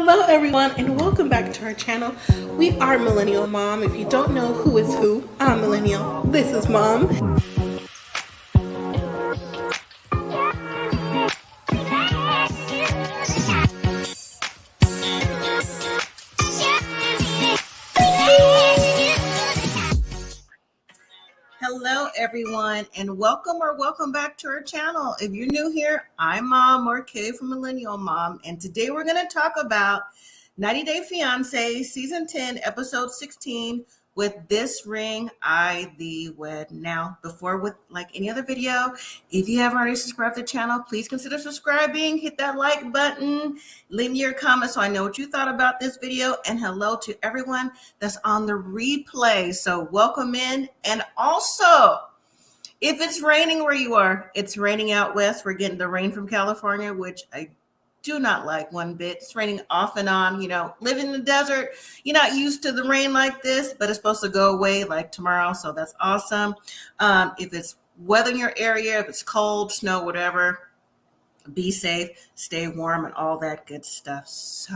Hello everyone and welcome back to our channel. We are Millennial Mom. If you don't know who is who, I'm Millennial. This is Mom. Hello everyone and welcome back to our channel. If you're new here, I'm Mom or Kay from Millennial Mom, and today we're going to talk about 90 Day Fiancé Season 10 Episode 16 with This Ring I Thee Wed. Now, before with like any other video, if you haven't already subscribed to the channel, please consider subscribing, hit that like button, leave me your comments so I know what you thought about this video, and hello to everyone that's on the replay. So welcome in. And also, if it's raining where you are, it's raining out west. We're getting the rain from California, which I do not like one bit. It's raining off and on. You know, living in the desert, you're not used to the rain like this, but it's supposed to go away like tomorrow. So that's awesome. If it's weather in your area, if it's cold, snow, whatever, be safe, stay warm, and all that good stuff. So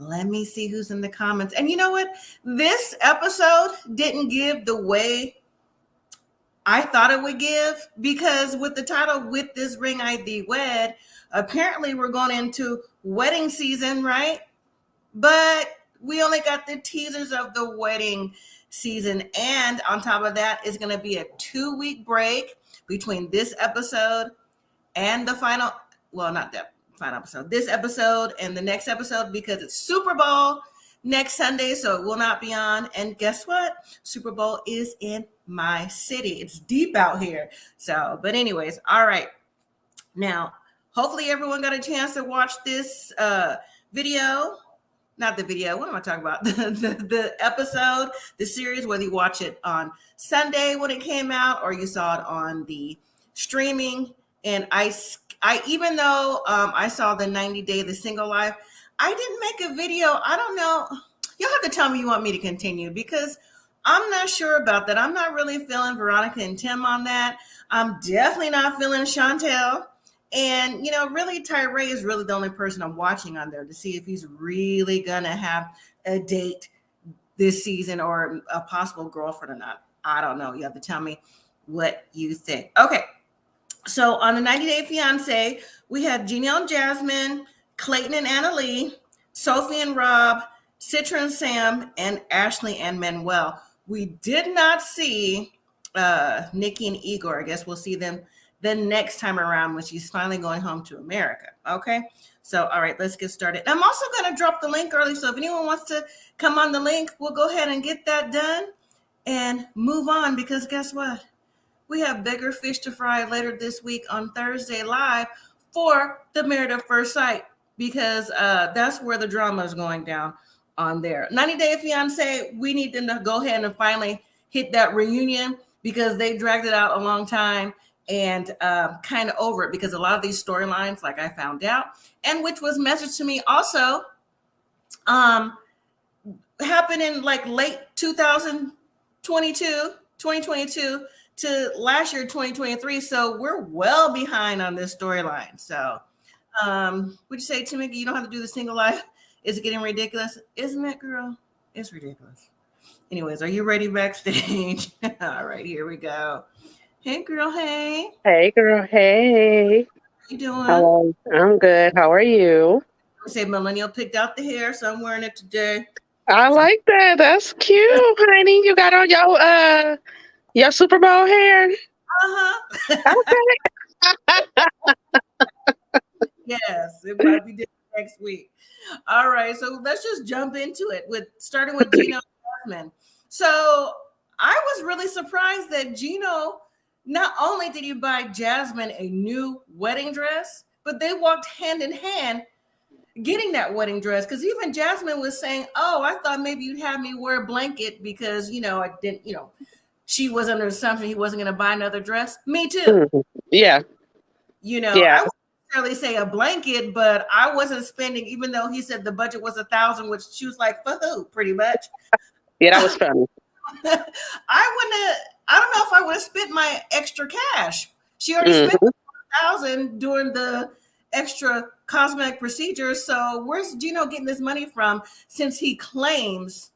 let me see who's in the comments. And you know what? This episode didn't give the way I thought it would give, because with the title, With This Ring I Thee Wed, apparently we're going into wedding season, right? But we only got the teasers of the wedding season. And on top of that, it's going to be a 2-week break between this episode and the final, well, not that final episode, this episode and the next episode, because it's Super Bowl next Sunday, so it will not be on. And guess what? Super Bowl is in my city. It's deep out here. So, but anyways, all right. Now, hopefully everyone got a chance to watch this video. Not the video. What am I talking about? The episode, the series, whether you watch it on Sunday when it came out or you saw it on the streaming. And I even though I saw the 90 Day, the single life, I didn't make a video. I don't know. You'll have to tell me you want me to continue, because I'm not sure about that. I'm not really feeling Veronica and Tim on that. I'm definitely not feeling Chantel. And, you know, really, Tyree is really the only person I'm watching on there to see if he's really going to have a date this season or a possible girlfriend or not. I don't know. You have to tell me what you think. Okay. So on the 90 Day Fiancé, we had Gino and Jasmine, Clayton and Anali, Sophie and Rob, Citra Sam, and Ashley and Manuel. We did not see Nikki and Igor. I guess we'll see them the next time around when she's finally going home to America. Okay. So, all right, let's get started. I'm also going to drop the link early. So if anyone wants to come on the link, we'll go ahead and get that done and move on, because guess what? We have bigger fish to fry later this week on Thursday Live for the Married at First Sight, because that's where the drama is going down on there. 90 Day Fiancé, we need them to go ahead and finally hit that reunion, because they dragged it out a long time and kind of over it, because a lot of these storylines, like I found out, and which was messaged to me also, happened in like late 2022 to last year, 2023. So we're well behind on this storyline. So would you say, Timothy, you don't have to do the single life? Is it getting ridiculous? Isn't it, girl? It's ridiculous. Anyways, are you ready backstage? All right, here we go. Hey, girl. Hey. Hey, girl. Hey. How you doing? I'm good. How are you? I say Millennial picked out the hair, so I'm wearing it today. I like that. That's cute, honey. You got on your Super Bowl hair? Okay. Yes, it might be different next week. All right, so let's just jump into it starting with Gino and Jasmine. So I was really surprised that Gino, not only did he buy Jasmine a new wedding dress, but they walked hand in hand getting that wedding dress, because even Jasmine was saying, oh, I thought maybe you'd have me wear a blanket because, you know, I didn't, you know, she was under the assumption he wasn't going to buy another dress. Me too. Yeah. You know, yeah. I wouldn't necessarily say a blanket, but I wasn't spending, even though he said the budget was $1,000, which she was like, for who, pretty much. Yeah, that was funny. I don't know if I would have spent my extra cash. She already spent $1,000 during the extra cosmetic procedures. So where's Gino getting this money from since he claims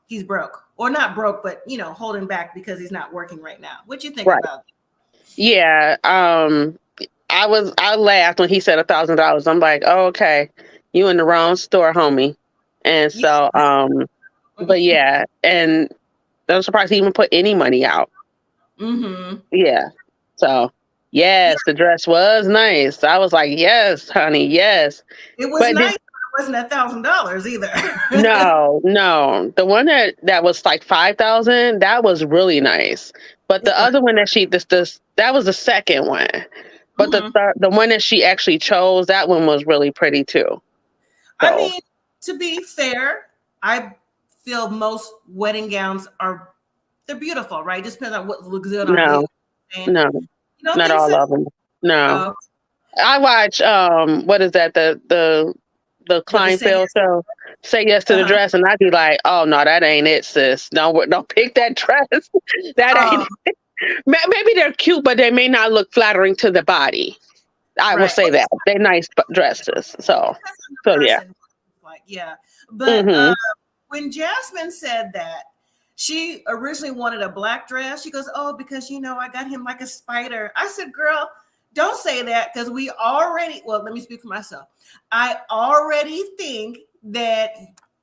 he's broke? Or not broke, but, holding back because he's not working right now. What you think Right. about that? Yeah. I laughed when he said $1,000. I'm like, oh, okay, you in the wrong store, homie. And so, but yeah, and I'm surprised he even put any money out. Mm-hmm. Yeah. So yes, the dress was nice. I was like, yes, honey, yes. It was But nice, but it wasn't $1,000 either. no. The one that was like 5,000, that was really nice. But the other one that that was the second one. But the one that she actually chose, that one was really pretty too. So. I mean, to be fair, I feel most wedding gowns they're beautiful, right? Just depends on what looks good on you. No, not all of them. No. I watch what is that, the Kleinfeld show, Say Yes to the Dress, and I'd be like, oh no, that ain't it, sis. Don't pick that dress. That ain't it. Maybe they're cute, but they may not look flattering to the body. I will say that. They're nice dresses. So yeah. Yeah. But when Jasmine said that, she originally wanted a black dress. She goes, oh, because, I got him like a spider. I said, girl, don't say that, because let me speak for myself. I already think that,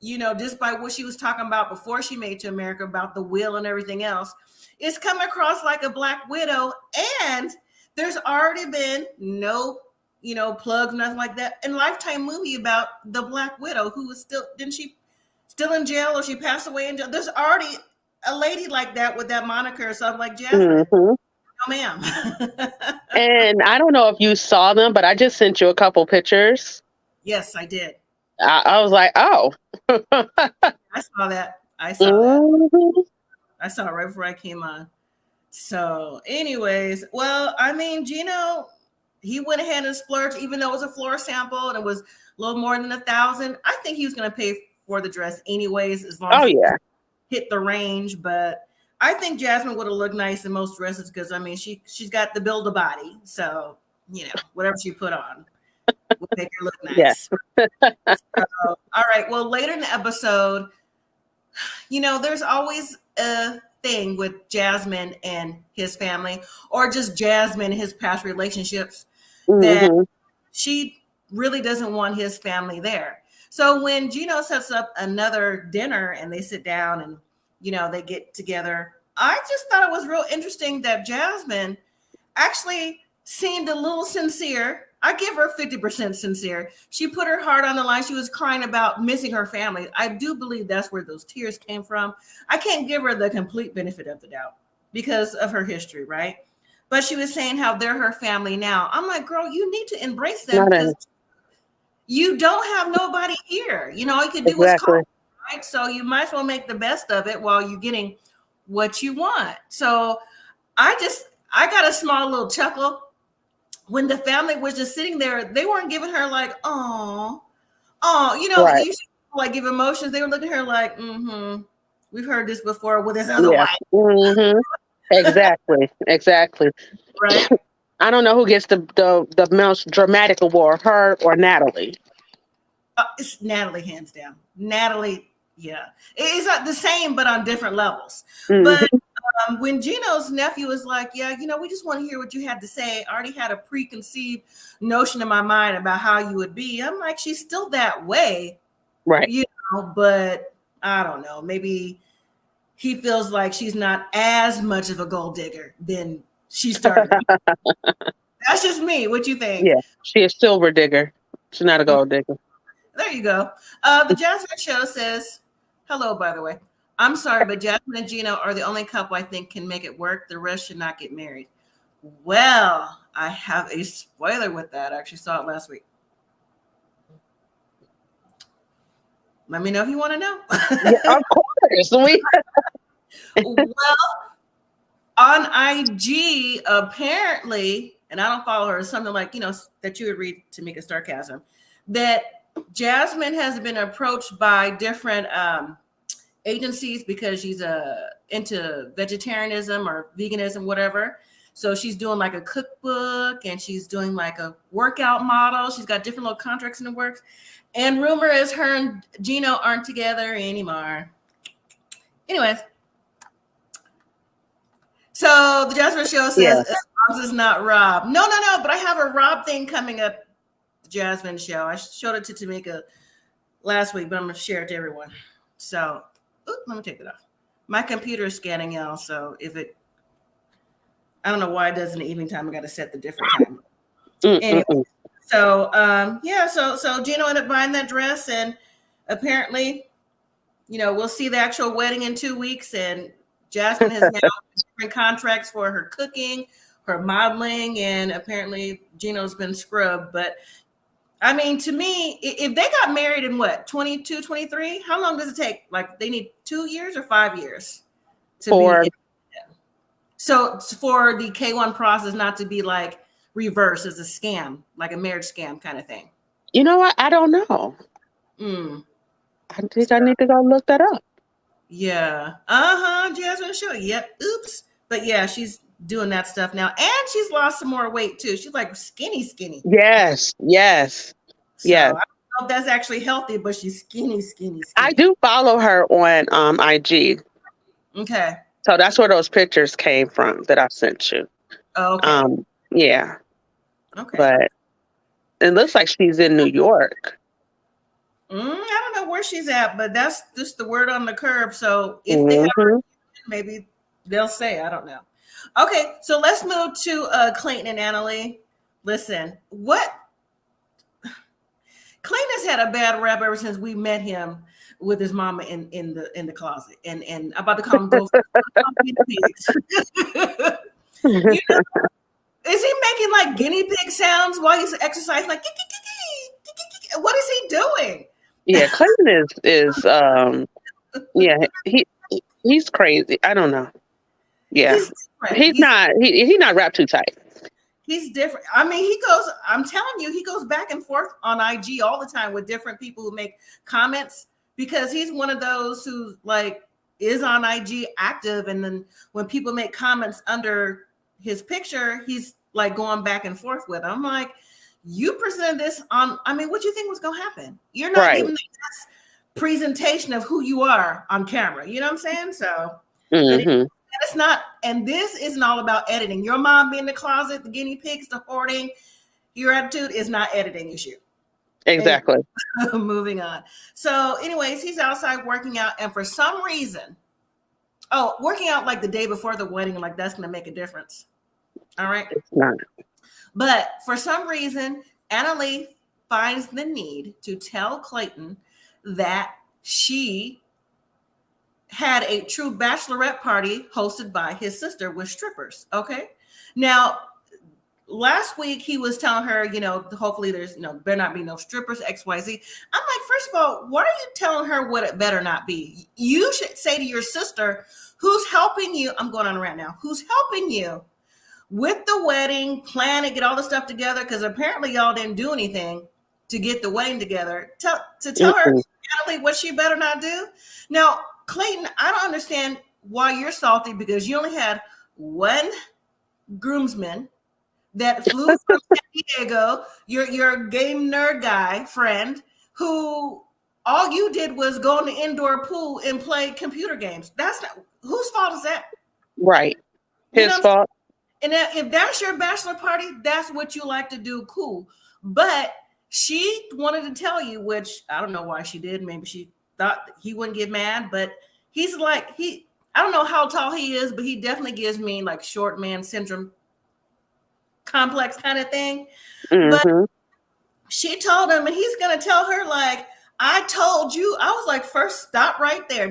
just by what she was talking about before she made to America about the will and everything else, it's come across like a Black Widow. And there's already been no, plugs, nothing like that, in Lifetime movie about the Black Widow, who was didn't she still in jail, or she passed away in jail? There's already a lady like that with that moniker or something, like Jasmine. No, ma'am. And I don't know if you saw them, but I just sent you a couple pictures. Yes, I did. I was like, oh. I saw that. I saw that. I saw it right before I came on. So anyways, well, I mean, Gino, he went ahead and splurged, even though it was a floor sample and it was a little more than $1,000. I think he was going to pay for the dress anyways, as long as it hit the range. But I think Jasmine would have looked nice in most dresses, because I mean, she's got the build a body, so whatever she put on would make her look nice. So, all right. Well, later in the episode, there's always a thing with Jasmine and his family, or just Jasmine and his past relationships, that she really doesn't want his family there. So when Gino sets up another dinner and they sit down and, they get together, I just thought it was real interesting that Jasmine actually seemed a little sincere. I give her 50% sincere. She put her heart on the line. She was crying about missing her family. I do believe that's where those tears came from. I can't give her the complete benefit of the doubt because of her history, right? But she was saying how they're her family now. I'm like, girl, you need to embrace them, because you don't have nobody here. All you can do is call, right? So you might as well make the best of it while you're getting what you want. So I got a small little chuckle when the family was just sitting there. They weren't giving her like, oh, you like give emotions. They were looking at her like, we've heard this before with his other wife. Exactly. Right. I don't know who gets the most dramatic award, her or Natalie. It's Natalie, hands down. Natalie, yeah. It's not the same, but on different levels. But when Gino's nephew was like, yeah, we just want to hear what you had to say. I already had a preconceived notion in my mind about how you would be. I'm like, she's still that way. Right. But I don't know. Maybe he feels like she's not as much of a gold digger than she started. That's just me. What you think? Yeah, she is silver digger. She's not a gold digger. There you go. The Jasmine Show says, hello, by the way. I'm sorry, but Jasmine and Gino are the only couple I think can make it work. The rest should not get married. Well, I have a spoiler with that. I actually saw it last week. Let me know if you want to know. Yeah, of course. Well, on IG, apparently, and I don't follow her, something like, that you would read Tamika sarcasm, that Jasmine has been approached by different agencies because she's into vegetarianism or veganism, whatever. So she's doing like a cookbook and she's doing like a workout model. She's got different little contracts in the works. And rumor is her and Gino aren't together anymore. Anyways. So the Jasmine show says, as long as it's not Rob. No, but I have a Rob thing coming up. The Jasmine show. I showed it to Tamika last week, but I'm going to share it to everyone. So, let me take it off. My computer is scanning y'all, so I don't know why it does in the evening time. I got to set the different time. Anyway, so so Gino ended up buying that dress, and apparently, we'll see the actual wedding in 2 weeks, and Jasmine has now different contracts for her cooking, her modeling, and apparently Gino's been scrubbed. But I mean, to me, if they got married in what, 22, 23, how long does it take? Like they need 2 years or 5 years so for the K1 process not to be like reversed as a scam, like a marriage scam kind of thing. You know what? I don't know. I think I need to go look that up. Yeah. Jasmine show. Yep. Oops. But yeah, she's doing that stuff now. And she's lost some more weight too. She's like skinny. Yes. So I don't know if that's actually healthy, but she's skinny. I do follow her on IG. Okay. So that's where those pictures came from that I sent you. Oh, okay. Yeah. Okay. But it looks like she's in New York. I don't know where she's at, but that's just the word on the curb. So if they have her, maybe they'll say, I don't know. Okay, so let's move to Clayton and Anali. Listen, Clayton has had a bad rap ever since we met him with his mama in the closet, and I'm about to call him ghost. Is he making like guinea pig sounds while he's exercising? Like, what is he doing? Yeah, Clayton is he's crazy. I don't know. Yeah, he's not wrapped too tight. He's different. I mean, I'm telling you, he goes back and forth on IG all the time with different people who make comments, because he's one of those who like is on IG active. And then when people make comments under his picture, he's like going back and forth with them. I'm like, you presented this on, I mean, what do you think was going to happen? You're not giving the best presentation of who you are on camera. You know what I'm saying? So it's not, and this isn't all about editing. Your mom being in the closet, the guinea pigs, the hoarding, your attitude is not editing issue. Exactly. Moving on. So anyways, he's outside working out, and for some reason, working out like the day before the wedding, like that's going to make a difference. All right. It's not. But for some reason, Anali finds the need to tell Clayton that she had a true bachelorette party hosted by his sister with strippers. Okay. Now, last week he was telling her, hopefully there's, better not be no strippers, XYZ. I'm like, first of all, why are you telling her what it better not be? You should say to your sister, who's helping you? I'm going on a rant now. Who's helping you with the wedding, plan it, get all the stuff together, because apparently y'all didn't do anything to get the wedding together. Tell her, Natalie, what she better not do. Now, Clayton, I don't understand why you're salty, because you only had one groomsman that flew from San Diego, your game nerd guy friend, who all you did was go in the indoor pool and play computer games. That's not, whose fault is that? Right. His fault. And if that's your bachelor party, that's what you like to do, cool. But she wanted to tell you, which I don't know why she did. Maybe she thought he wouldn't get mad, but he's like, I don't know how tall he is, but he definitely gives me like short man syndrome complex kind of thing. But she told him, and he's going to tell her, like, I told you. I was like, first, stop right there.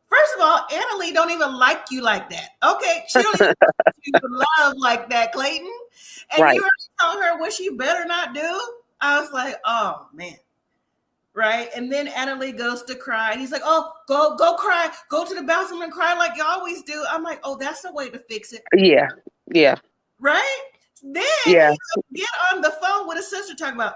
First of all, Anali don't even like you like that. Okay, she don't even like you love like that, Clayton. And you were telling her what she better not do. I was like, oh man, right? And then Anali goes to cry. And he's like, oh, go cry. Go to the bathroom and cry like you always do. I'm like, oh, that's the way to fix it. Yeah. Right? Then he get on the phone with his sister talking about,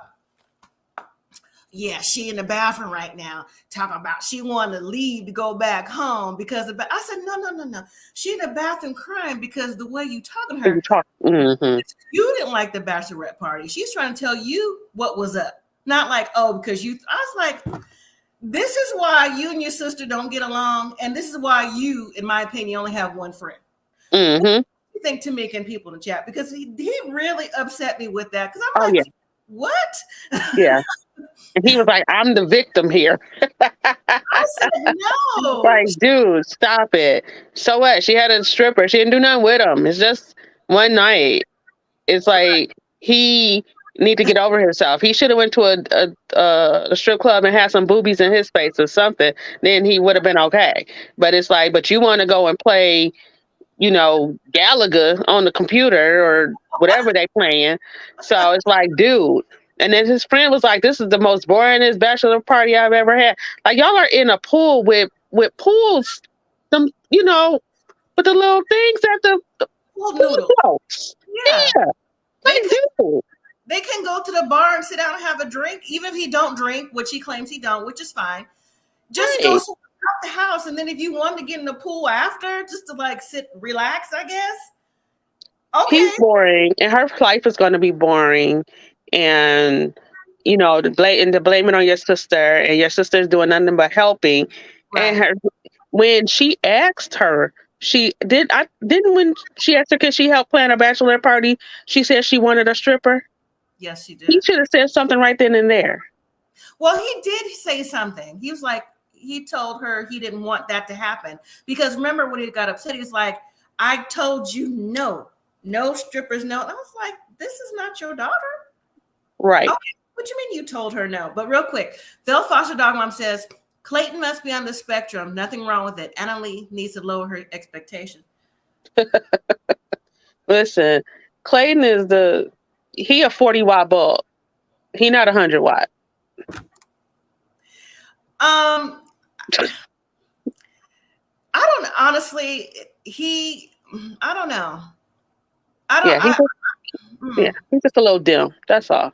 yeah, she in the bathroom right now talking about she wanted to leave to go back home because of. I said, no. She in the bathroom crying because the way you talking to her, you didn't like the bachelorette party. She's trying to tell you what was up, not like, oh, because you. I was like, this is why you and your sister don't get along, and this is why you, in my opinion, only have one friend. What do you think Tamika and people in the chat? Because he really upset me with that. Because I'm like, what? Yeah. And he was like, I'm the victim here. I said, no. Like, dude, stop it. So what? She had a stripper. She didn't do nothing with him. It's just one night. It's like he need to get over himself. He should have went to a strip club and had some boobies in his face or something. Then he would have been okay. But it's like, but you want to go and play, you know, Galaga on the computer or whatever they playing. So it's like, dude. And then his friend was like, this is the most boringest bachelor party I've ever had. Like, y'all are in a pool with pools, some, you know, with the little things at the pool noodles. Yeah. Like, dude. They can go to the bar and sit down and have a drink, even if he don't drink, which he claims he don't, which is fine. Just go out the house, and then if you want to get in the pool after, just to like sit, relax, I guess. Okay. He's boring, and her life is going to be boring. And you know, to blame it on your sister, and your sister's doing nothing but helping. Right. And when she asked her, when she asked her, could she help plan a bachelor party? She said she wanted a stripper. Yes, she did. He should have said something right then and there. Well, he did say something. He was like, he told her he didn't want that to happen because remember when he got upset, he was like, "I told you no strippers, no." And I was like, "This is not your daughter." Right. Okay. What do you mean you told her no? But real quick, Phil Foster Dog Mom says, Clayton must be on the spectrum. Nothing wrong with it. Anali needs to lower her expectation. Listen, Clayton is he a 40-watt bulb. He not 100-watt. I don't honestly, I don't know. He's just a little dim. That's all.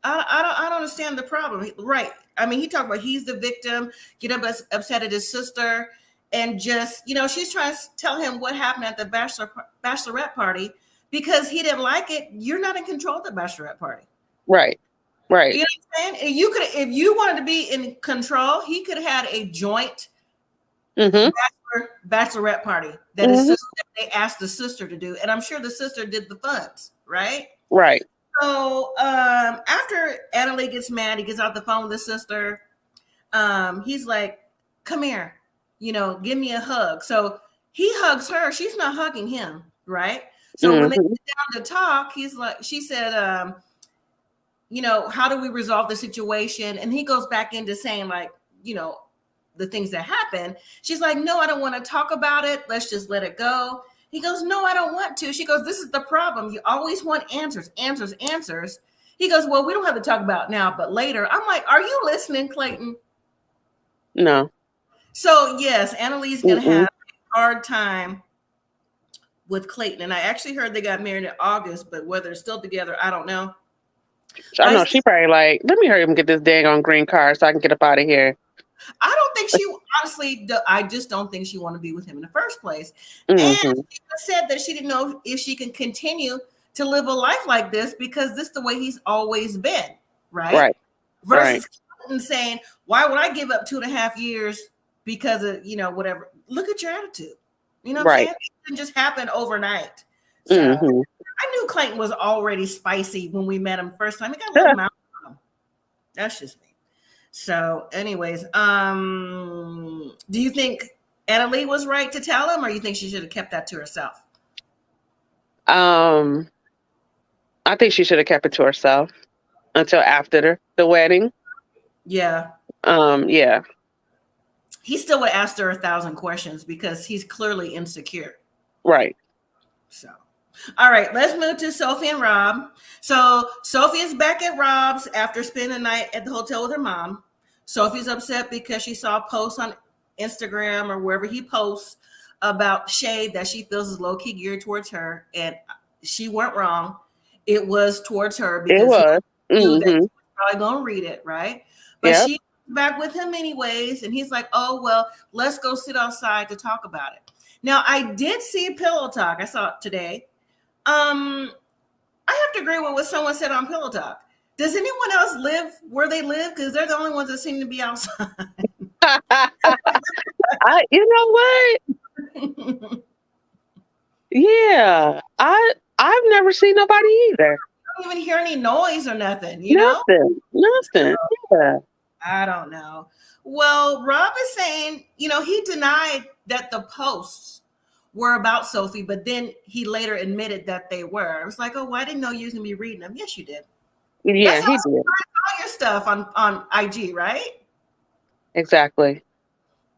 I don't understand the problem. Right. I mean, he talked about he's the victim, get upset at his sister, and just, you know, she's trying to tell him what happened at the bachelorette party because he didn't like it. You're not in control of the bachelorette party. Right. Right. You know what I'm saying? And you could, if you wanted to be in control, he could have had a joint bachelorette party that they asked the sister to do. And I'm sure the sister did the funds, right? Right. So after Anali gets mad, he gets off the phone with his sister. He's like, come here, you know, give me a hug. So he hugs her. She's not hugging him, right? So when they sit down to talk, she said, you know, how do we resolve the situation? And he goes back into saying, like, you know, the things that happen. She's like, no, I don't want to talk about it. Let's just let it go. He goes, no, I don't want to. She goes, this is the problem. You always want answers. He goes, well, we don't have to talk about it now, but later. I'm like, are you listening, Clayton? No. So, yes, Annalise going to have a hard time with Clayton. And I actually heard they got married in August, but whether they're still together, I don't know. I know she probably like, let me hurry up and get this dang on green card so I can get up out of here. I don't think she honestly. I just don't think she wanted to be with him in the first place. And she said that she didn't know if she can continue to live a life like this because this is the way he's always been, right? Right. Versus Clayton saying, "Why would I give up 2.5 years because of whatever?" Look at your attitude. You know what I'm saying? It didn't just happen overnight. So I knew Clayton was already spicy when we met him first time. He got a little mouth on him. That's just me. So, anyways, do you think Anali was right to tell him, or you think she should have kept that to herself? I think she should have kept it to herself until after the wedding. Yeah. Yeah. He still would ask her 1,000 questions because he's clearly insecure. Right. So, all right, let's move to Sophie and Rob. So Sophie is back at Rob's after spending the night at the hotel with her mom. Sophie's upset because she saw a post on Instagram or wherever he posts about shade that she feels is low-key geared towards her. And she weren't wrong. It was towards her because he knew that she was probably gonna read it, right? But she's back with him anyways, and he's like, oh well, let's go sit outside to talk about it. Now I did see Pillow Talk. I saw it today. I have to agree with what someone said on Pillow Talk. Does anyone else live where they live? Because they're the only ones that seem to be outside. You know what? Yeah, I've never seen nobody either. I don't even hear any noise or nothing. Nothing. So, Yeah. I don't know. Well, Rob is saying, he denied that the posts were about Sophie, but then he later admitted that they were. I was like, oh, well, I didn't know you was gonna be reading them. Yes, you did. Yeah, he did. All your stuff on IG, right? Exactly.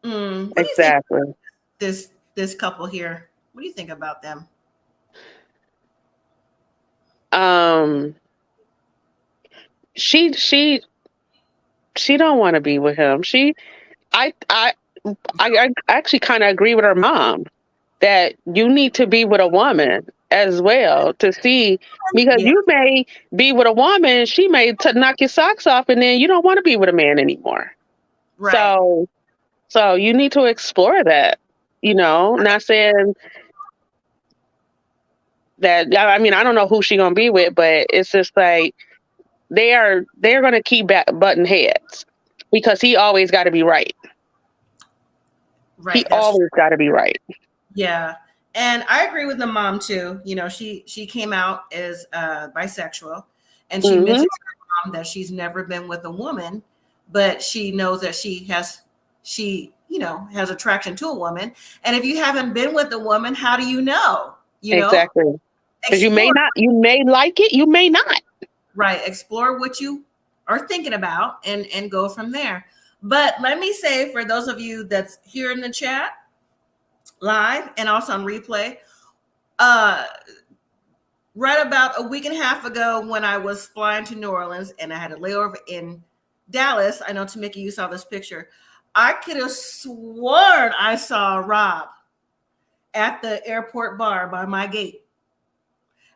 Exactly. This couple here. What do you think about them? She don't want to be with him. I actually kind of agree with her mom that you need to be with a woman as well to see, because you may be with a woman, she may knock your socks off, and then you don't want to be with a man anymore. Right. So you need to explore that. Not saying that. I mean, I don't know who she's gonna be with, but it's just like they're gonna keep butting heads because he always got to be right. Right. He always got to be right. Yeah. And I agree with the mom too. She came out as bisexual, and she mentioned to her mom that she's never been with a woman, but she knows that she has attraction to a woman. And if you haven't been with a woman, how do you know? Exactly. Because you may like it, you may not. Right. Explore what you are thinking about and go from there. But let me say, for those of you that's here in the chat live and also on replay, right about a week and a half ago when I was flying to New Orleans and I had a layover in Dallas, I know, Tamika, you saw this picture. I could have sworn I saw Rob at the airport bar by my gate.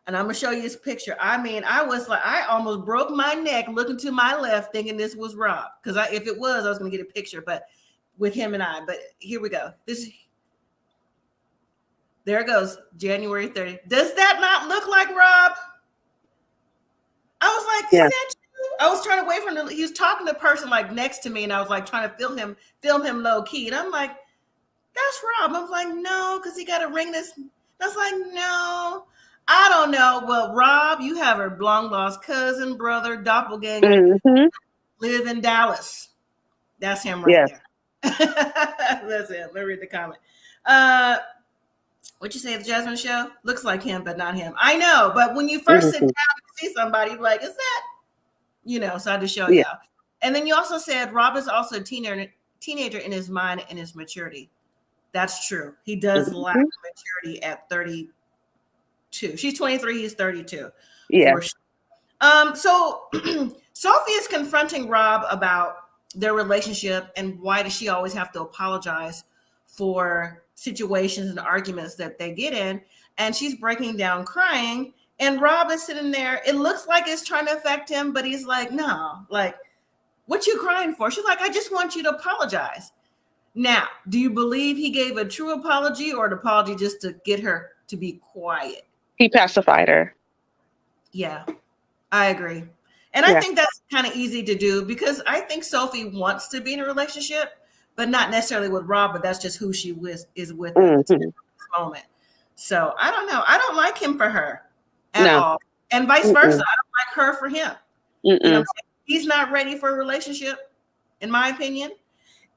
And I'm going to show you this picture. I mean, I was like, I almost broke my neck looking to my left thinking this was Rob. Because if it was, I was going to get a picture, but with him and I. But here we go. There it goes, January 30th. Does that not look like Rob? I was like, is that you? I was trying to wait for him. He was talking to a person like next to me, and I was like trying to film him low key. And I'm like, that's Rob. I was like, no, because he got to ring this. I was like, no, I don't know. Well, Rob, you have a long lost cousin, brother, doppelganger, live in Dallas. That's him right there. That's him. Let me read the comment. What you say, the Jasmine show? Looks like him, but not him. I know, but when you first sit down and see somebody, you're like, is that? So I just show you. And then you also said Rob is also a teenager in his mind and his maturity. That's true. He does lack maturity at 32. She's 23. He's 32. Yeah. So Sophie is confronting Rob about their relationship and why does she always have to apologize for situations and arguments that they get in. And she's breaking down crying. And Rob is sitting there. It looks like it's trying to affect him, but he's like, no, like, what you crying for? She's like, I just want you to apologize. Now, do you believe he gave a true apology or an apology just to get her to be quiet? He pacified her. Yeah, I agree. And I think that's kind of easy to do because I think Sophie wants to be in a relationship, but not necessarily with Rob, but that's just who she is with at this moment. So I don't know. I don't like him for her at all. And vice versa. I don't like her for him. He's not ready for a relationship, in my opinion.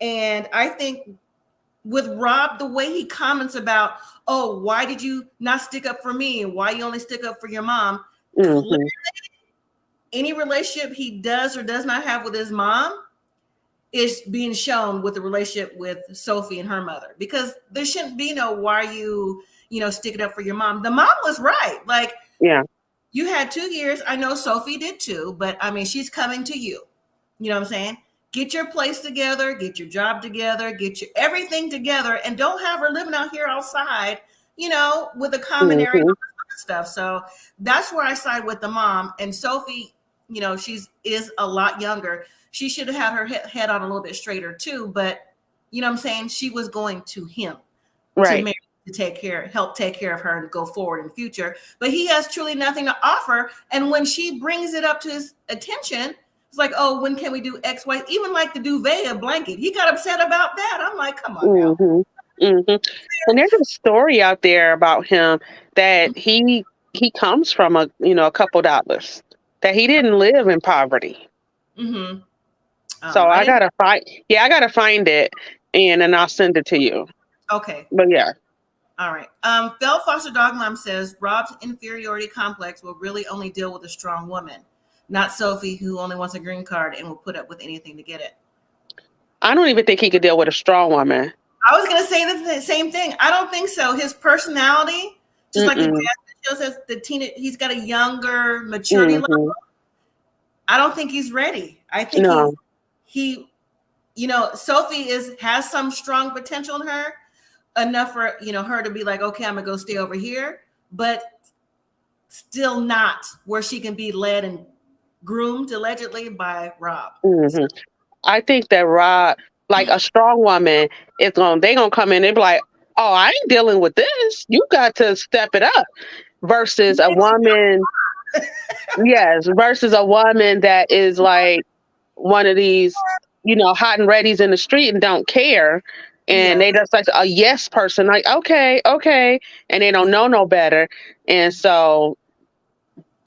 And I think with Rob, the way he comments about, oh, why did you not stick up for me? And why you only stick up for your mom? Clearly, any relationship he does or does not have with his mom is being shown with the relationship with Sophie and her mother, because there shouldn't be no, why you stick it up for your mom. The mom was right. like you had 2 years. I know Sophie did too, but I mean, she's coming to you. You know what I'm saying? Get your place together, get your job together, get your everything together, and don't have her living out here outside, with a common area and stuff. So that's where I side with the mom. And Sophie, you know, is a lot younger. She should have had her head on a little bit straighter too. But you know what I'm saying? She was going to him to marry, to help take care of her and go forward in the future. But he has truly nothing to offer. And when she brings it up to his attention, it's like, oh, when can we do X, Y? Even like the duvet, a blanket. He got upset about that. I'm like, come on now. And there's a story out there about him that he comes from a couple dollars, that he didn't live in poverty. So I gotta find it, and then I'll send it to you. Okay. But yeah. All right. Phil Foster Dog Mom says Rob's inferiority complex will really only deal with a strong woman, not Sophie, who only wants a green card and will put up with anything to get it. I don't even think he could deal with a strong woman. I was going to say the same thing. I don't think so. His personality, just like the Jasmine show says, he's got a younger maturity level. I don't think he's ready. I think he you know, Sophie has some strong potential in her, enough for, you know, her to be like, okay, I'm gonna go stay over here, but still not where she can be led and groomed allegedly by Rob. So, I think that Rob, like a strong woman, they gonna come in and be like, oh, I ain't dealing with this. You got to step it up. Versus a woman, versus a woman that is like one of these, you know, hot and ready's in the street and don't care. And they just like a yes person, like, okay. And they don't know no better. And so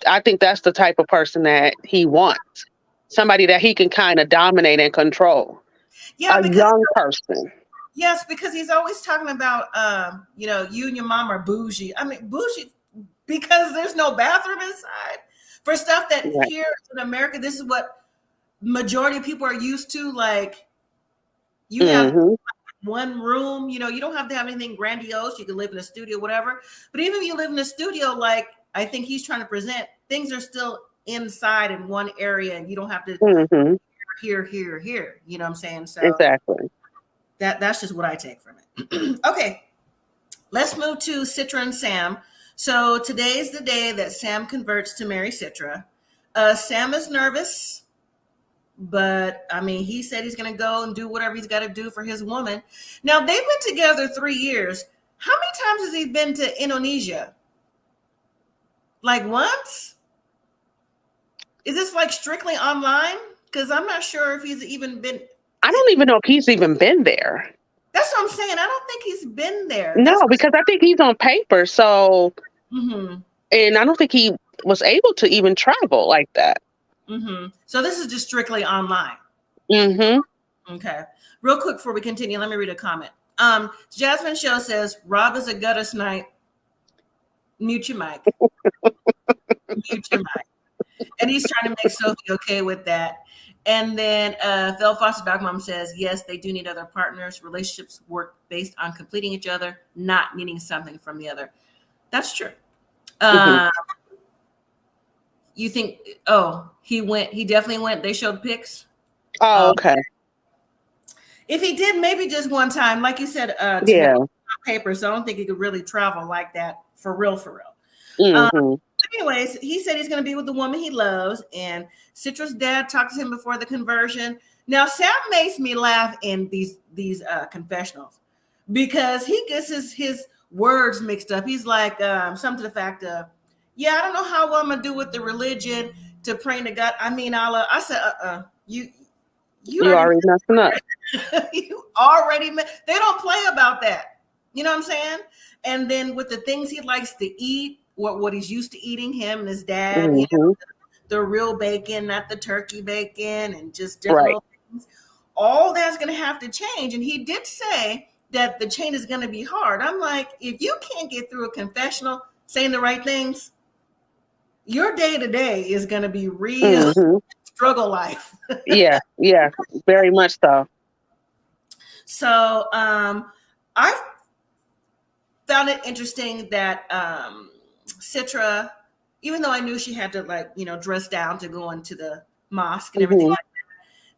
I think that's the type of person that he wants. Somebody that he can kind of dominate and control. Yeah, a young person. Yes, because he's always talking about, you know, you and your mom are bougie. I mean, bougie because there's no bathroom inside. For stuff that here in America, this is what majority of people are used to. Like, you have one room, you know, you don't have to have anything grandiose. You can live in a studio, whatever. But even if you live in a studio, like I think he's trying to present, things are still inside in one area, and you don't have to here. You know what I'm saying? So exactly. That's just what I take from it. Okay, let's move to Citra and Sam. So today is the day that Sam converts to marry Citra. Sam is nervous, but I mean, he said he's going to go and do whatever he's got to do for his woman. Now, they've been together 3 years. How many times has he been to Indonesia? Like once? Is this like strictly online? Because I'm not sure if he's even been. I don't even know if he's even been there. That's what I'm saying. I don't think he's been there. No, because I think he's on paper. So, and I don't think he was able to even travel like that. So this is just strictly online. Okay. Real quick before we continue, let me read a comment. Jasmine Show says, Rob is a gutter snipe. Mute your mic. Mute your mic. And he's trying to make Sophie okay with that. And then Phil Foster Dog Mom says, yes, they do need other partners. Relationships work based on completing each other, not needing something from the other. That's true. You think, he definitely went. They showed pics. Oh, okay. If he did, maybe just one time, like you said, paper. So I don't think he could really travel like that for real. Anyways, he said he's going to be with the woman he loves, and Citra's dad talked to him before the conversion. Now, Sam makes me laugh in these confessionals because he gets his words mixed up. He's like something to the fact of, I don't know how well I'm gonna do with the religion to praying to God. I mean, I said, you already messing up. You already they don't play about that. You know what I'm saying? And then with the things he likes to eat, what he's used to eating, him and his dad, you know, the real bacon, not the turkey bacon, and just different little things. All that's gonna have to change. And he did say that the change is gonna be hard. I'm like, if you can't get through a confessional saying the right things, your day-to-day is going to be real struggle life. yeah, very much so. So I found it interesting that Citra, even though I knew she had to dress down to go into the mosque and everything like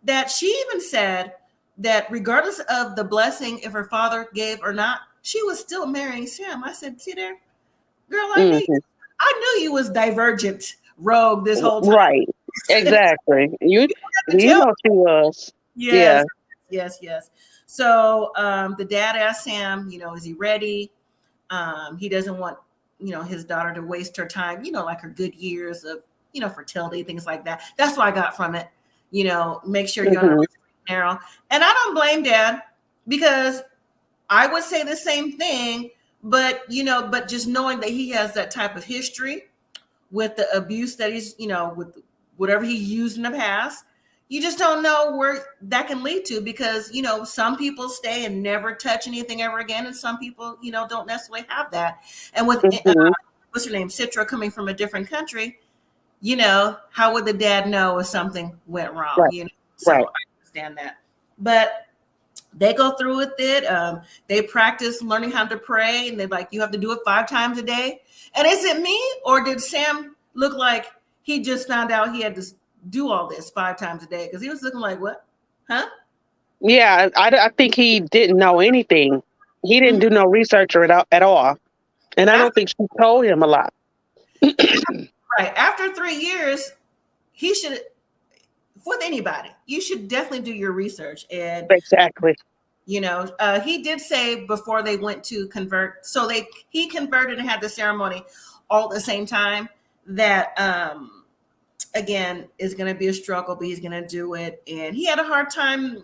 that she even said that regardless of the blessing, if her father gave or not, she was still marrying Sam. I said, see there, girl, I knew you was divergent, rogue this whole time. Exactly. You tell. know she was. Yes, Yeah. yes. So the dad asked Sam, is he ready? He doesn't want, his daughter to waste her time, like her good years of, fertility, things like that. That's what I got from it. Make sure you're on the narrow. And I don't blame dad, because I would say the same thing, but just knowing that he has that type of history with the abuse that he's, with whatever he used in the past, you just don't know where that can lead to, because, some people stay and never touch anything ever again. And some people, don't necessarily have that. And with, what's her name? Citra coming from a different country, how would the dad know if something went wrong? Right. So Right. I understand that. But they go through with it. They practice learning how to pray, and they're like, you have to do it 5 times a day. And is it me, or did Sam look like he just found out he had to do all this 5 times a day? Because he was looking like, what? Huh? Yeah, I think he didn't know anything. He didn't do no research at all. And I don't think she told him a lot. Right. After 3 years, he should, with anybody, you should definitely do your research. And Exactly. He did say before they went to convert, so he converted and had the ceremony all at the same time, that again is going to be a struggle, but he's going to do it. And he had a hard time.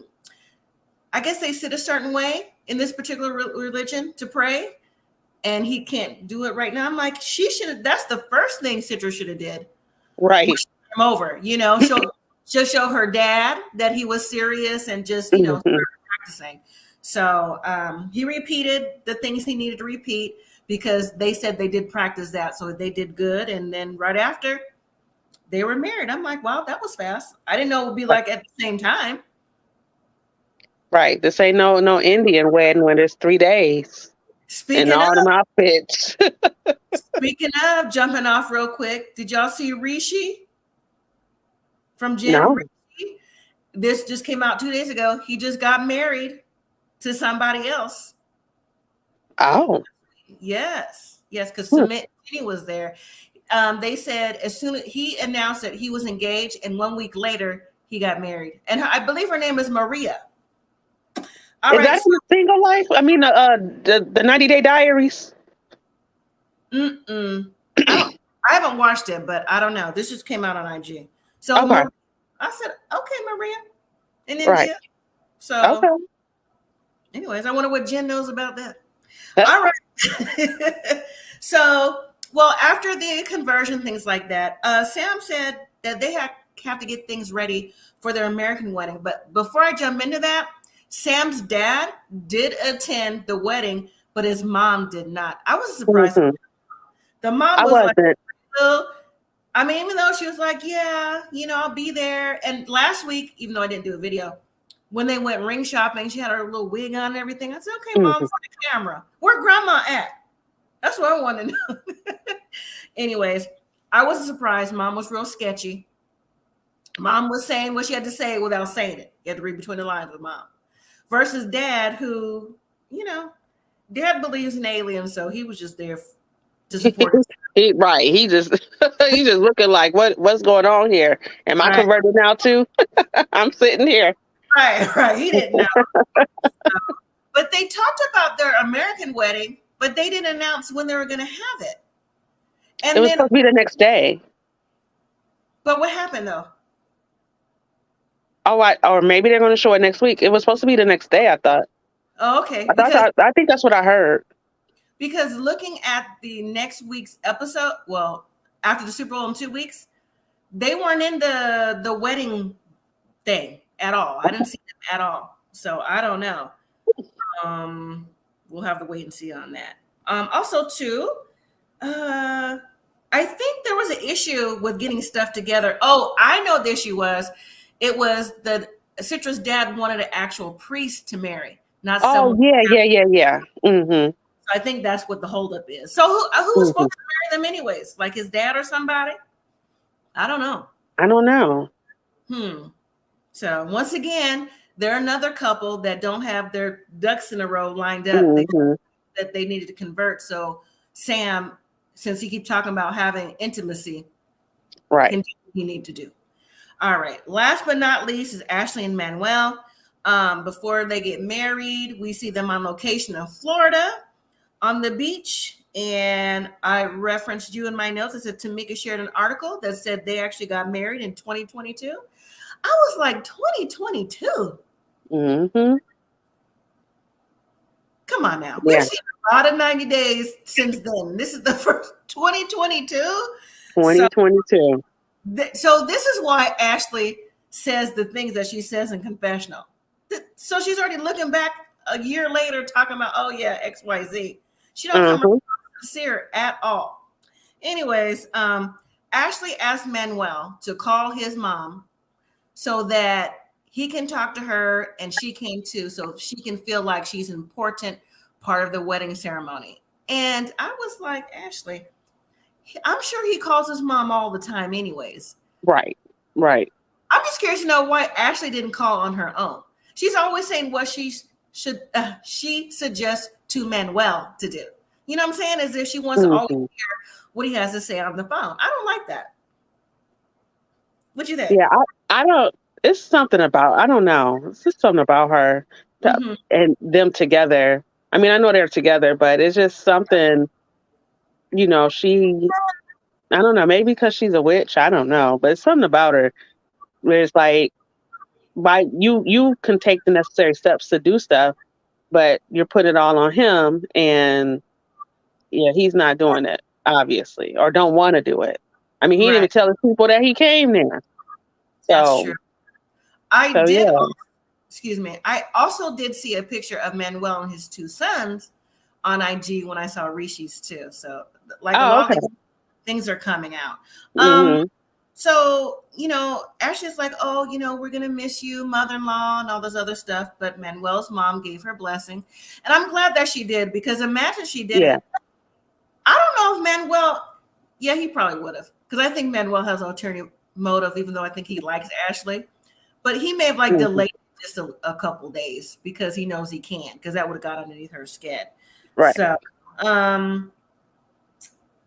I guess they sit a certain way in this particular religion to pray, and he can't do it right now. I'm like, she should. That's the first thing Citra should have did. Right. Him over, she'll show her dad that he was serious and just practicing. So he repeated the things he needed to repeat, because they said they did practice that, so they did good. And then right after, they were married. I'm like, wow, that was fast. I didn't know it would be like at the same time. Right. This ain't no Indian wedding when it's 3 days. Speaking and all of, them outfits. speaking of, jumping off real quick, did y'all see Rishi from Jim? No. Rishi? This just came out 2 days ago. He just got married to somebody else. Oh. Yes, because Submit was there. They said as soon as he announced that he was engaged, and 1 week later he got married. And I believe her name is Maria. Is that in the single life? I mean, the 90-Day Diaries. I haven't watched it, but I don't know. This just came out on IG. So Okay. I said, okay, Maria, in India. Right. So, okay. Anyways, I wonder what Jen knows about that. All right. So, well, after the conversion, things like that, Sam said that they have to get things ready for their American wedding. But before I jump into that, Sam's dad did attend the wedding, but his mom did not. I was surprised. Mm-hmm. The mom was like, I mean, even though she was like, yeah, I'll be there. And last week, even though I didn't do a video, when they went ring shopping, she had her little wig on and everything. I said, okay, Mom, for the camera. Where grandma at? That's what I want to know. Anyways, I was surprised. Mom was real sketchy. Mom was saying what she had to say without saying it. You had to read between the lines with Mom. Versus Dad, who, Dad believes in aliens, so he was just there to support us. Right. He just looking like, what's going on here? Am I converted now too? I'm sitting here. Right. He didn't know. But they talked about their American wedding, but they didn't announce when they were going to have it. And it was supposed to be the next day. But what happened though? Oh, or maybe they're going to show it next week. It was supposed to be the next day, I thought. Oh, okay. I think that's what I heard. Because looking at the next week's episode, well, after the Super Bowl in 2 weeks, they weren't in the wedding thing at all. I didn't see them at all. So I don't know. We'll have to wait and see on that. Also, too, I think there was an issue with getting stuff together. Oh, I know the issue was. It was the Citra's dad wanted an actual priest to marry, not someone. Yeah. Mm-hmm. So I think that's what the holdup is. So who was supposed to marry them anyways? Like his dad or somebody? I don't know. So once again, they're another couple that don't have their ducks in a row lined up that they needed to convert. So Sam, since he keeps talking about having intimacy, right, can do what he need to do. All right. Last but not least is Ashley and Manuel. Before they get married, we see them on location in Florida on the beach. And I referenced you in my notes. I said Tamika shared an article that said they actually got married in 2022. I was like, 2022? Mm-hmm. Come on now. We've seen a lot of 90 days since then. This is the first 2022? 2022. So this is why Ashley says the things that she says in confessional. So she's already looking back a year later talking about, oh yeah, XYZ. She don't come sincere at all. Anyways, Ashley asked Manuel to call his mom so that he can talk to her and she can too, so she can feel like she's an important part of the wedding ceremony. And I was like, Ashley, I'm sure he calls his mom all the time anyways. Right. I'm just curious to know why Ashley didn't call on her own. She's always saying what she suggests to Manuel to do. You know what I'm saying? As if she wants to always hear what he has to say on the phone. I don't like that. What you think? Yeah, I don't. It's something about, I don't know. It's just something about her and them together. I mean, I know they're together, but it's just something, I don't know, maybe because she's a witch. I don't know, but it's something about her where it's like, you can take the necessary steps to do stuff, but you're putting it all on him, and he's not doing it, obviously, or don't want to do it. I mean, he didn't even tell his people that he came there. That's true. I also did see a picture of Manuel and his two sons on IG when I saw Rishi's too. So like a lot of things are coming out. So, Ashley's like, oh, we're going to miss you, mother-in-law, and all this other stuff. But Manuel's mom gave her blessing. And I'm glad that she did, because imagine she didn't. I don't know if Manuel, he probably would have. Because I think Manuel has an ulterior motive, even though I think he likes Ashley. But he may have delayed just a couple days because he knows he can't, because that would have got underneath her skin. Right. So,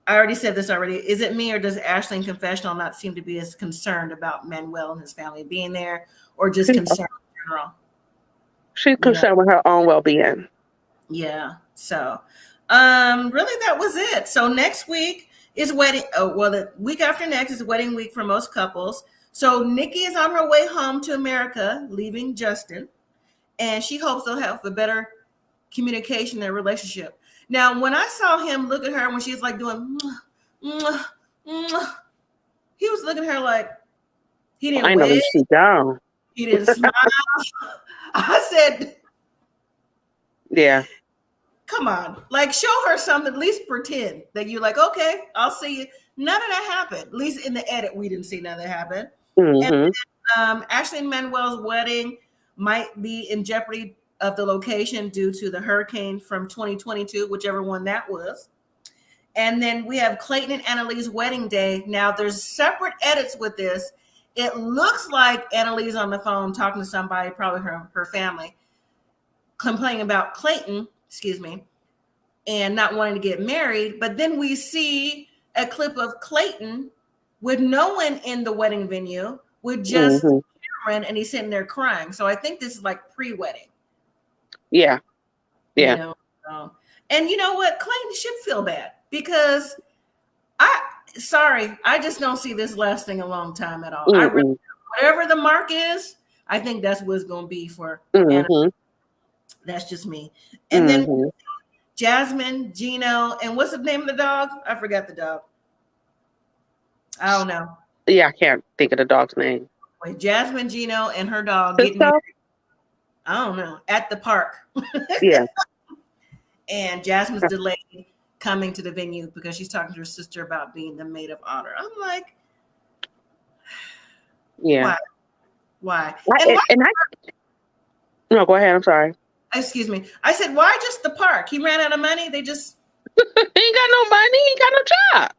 I already said this already. Is it me, or does Ashley in confessional not seem to be as concerned about Manuel and his family being there, or just concerned in general? She's concerned with her own well-being. Yeah. So, really, that was it. So next week is wedding. Oh, well, the week after next is wedding week for most couples. So Nikki is on her way home to America, leaving Justin, and she hopes they'll have a better communication in their relationship. Now, when I saw him look at her when she was like doing, he was looking at her like he didn't wave. He didn't smile. I said, yeah. Come on, like show her something, at least pretend that you're like, okay, I'll see you. None of that happened. At least in the edit, we didn't see none of that happen. And Ashley and Manuel's wedding might be in jeopardy of the location due to the hurricane from 2022, whichever one that was. And then we have Clayton and Anali's wedding day. Now there's separate edits with this. It looks like Anali's on the phone talking to somebody, probably her family, complaining about Clayton, and not wanting to get married. But then we see a clip of Clayton with no one in the wedding venue, with just Cameron, and he's sitting there crying. So I think this is like pre-wedding. Yeah. And you know what? Clayton should feel bad, because I just don't see this lasting a long time at all. Whatever the mark is, I think that's what it's going to be for Anna. That's just me. And then Jasmine, Gino, and what's the name of the dog? I forgot the dog. I don't know. Yeah, I can't think of the dog's name. Wait, Jasmine, Gino, and her dog getting married. I don't know, at the park. Yeah. And Jasmine's delayed coming to the venue because she's talking to her sister about being the maid of honor. I'm like, why? No, go ahead. I'm sorry. Excuse me. I said, why just the park? He ran out of money. They just he ain't got no money. He ain't got no job.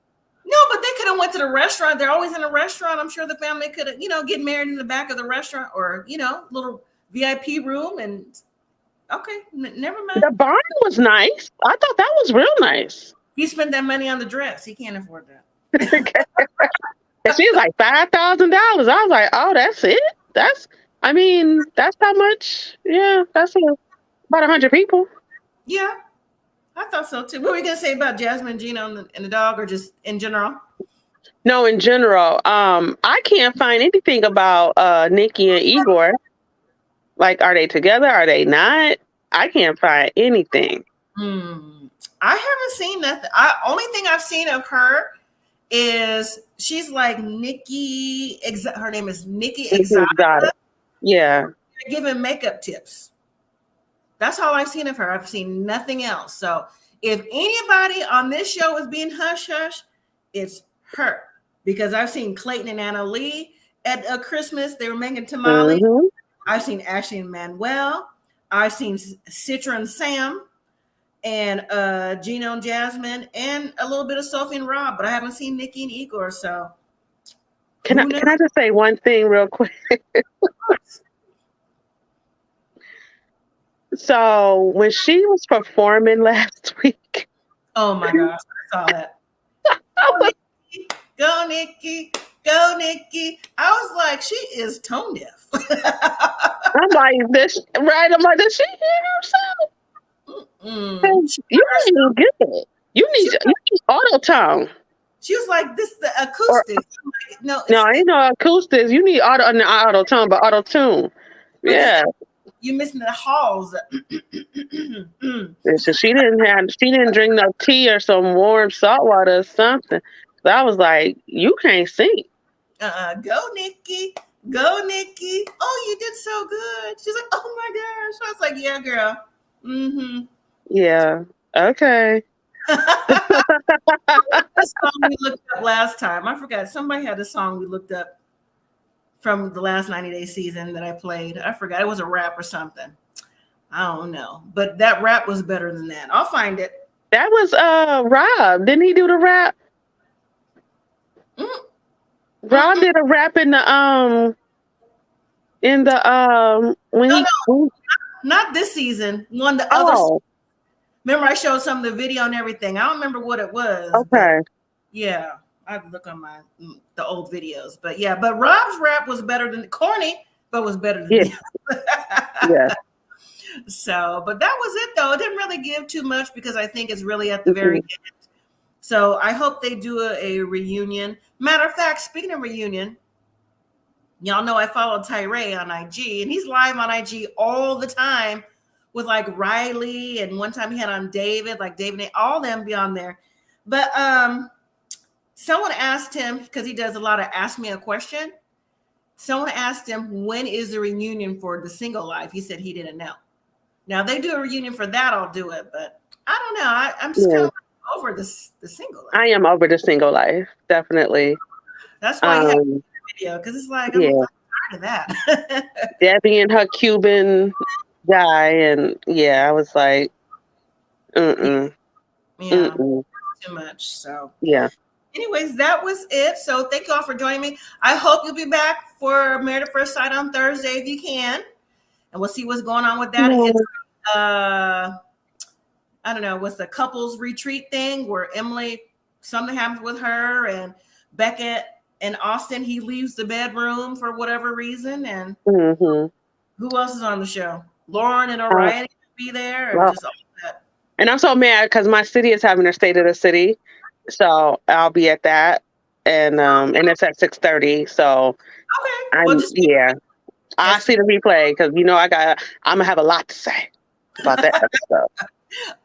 No, but they could have went to the restaurant. They're always in a restaurant. I'm sure the family could have, get married in the back of the restaurant, or little VIP room. And okay, never mind. The barn was nice. I thought that was real nice. He spent that money on the dress. He can't afford that. She's like $5,000. I was like, oh, that's it? That's how much? Yeah, that's about 100 people. Yeah, I thought so too. What were you gonna say about Jasmine, Gino, and the dog, or just in general? No, in general. I can't find anything about Nikki and Igor. Like, are they together? Are they not? I can't find anything. I haven't seen nothing. Only thing I've seen of her is she's like Nikki. Her name is Nikki Exotic. Yeah. Giving makeup tips. That's all I've seen of her. I've seen nothing else. So if anybody on this show is being hush hush, it's her. Because I've seen Clayton and Anali at Christmas. They were making tamales. Mm-hmm. I've seen Ashley and Manuel. I've seen Citra Sam and Gino and Jasmine and a little bit of Sophie and Rob, but I haven't seen Nikki and Igor. So can I just say one thing real quick? So when she was performing last week, oh my gosh, I saw that. Go Nikki, go Nikki. I was like, she is tone deaf. I'm like, does she hear herself? You need good. You need auto tone. She was like, "This the acoustics." Like, no, ain't no acoustics. You need auto tone, but auto tune. Yeah, you missing the halls. So she didn't drink no tea or some warm salt water or something. So I was like, you can't sing. Go Nikki, go Nikki. Oh, you did so good. She's like, oh my gosh. I was like, yeah, girl. Mm-hmm. Yeah. Okay. The song we looked up last time. I forgot. Somebody had a song we looked up from the last 90-day season that I played. I forgot. It was a rap or something. I don't know. But that rap was better than that. I'll find it. That was Rob. Didn't he do the rap? Rob did a rap in the not this season. One the other. Remember, I showed some of the video and everything. I don't remember what it was. Okay. Yeah, I have to look on the old videos. But yeah, but Rob's rap was better than corny, but was better than yeah. So, but that was it though. It didn't really give too much because I think it's really at the very end. So I hope they do a reunion. Matter of fact, speaking of reunion, y'all know I follow Tyree on IG, and he's live on IG all the time with like Riley, and one time he had on David, all them be on there. But someone asked him, because he does a lot of Ask Me a Question. Someone asked him, when is the reunion for the single life? He said he didn't know. Now they do a reunion for that, I'll do it, but I don't know. I'm just kind of over the single life. I am over the single life, definitely. That's why I have the video, because it's like I'm tired of that. Debbie and her Cuban guy, and I was like, too much. So anyways, that was it. So thank you all for joining me. I hope you'll be back for Married at First Sight on Thursday if you can, and we'll see what's going on with that. It's I don't know, what's the couples retreat thing where Emily, something happens with her, and Beckett and Austin, he leaves the bedroom for whatever reason. And who else is on the show? Lauren and Orion be there, or just all that. And I'm so mad because my city is having their State of the City, so I'll be at that, and it's at 6:30. So I see the replay because I'm gonna have a lot to say about that episode.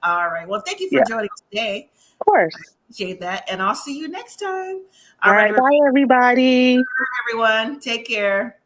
All right. Well, thank you for joining today. Of course. Appreciate that, and I'll see you next time. All right. Bye, everybody. Bye, everyone. Take care.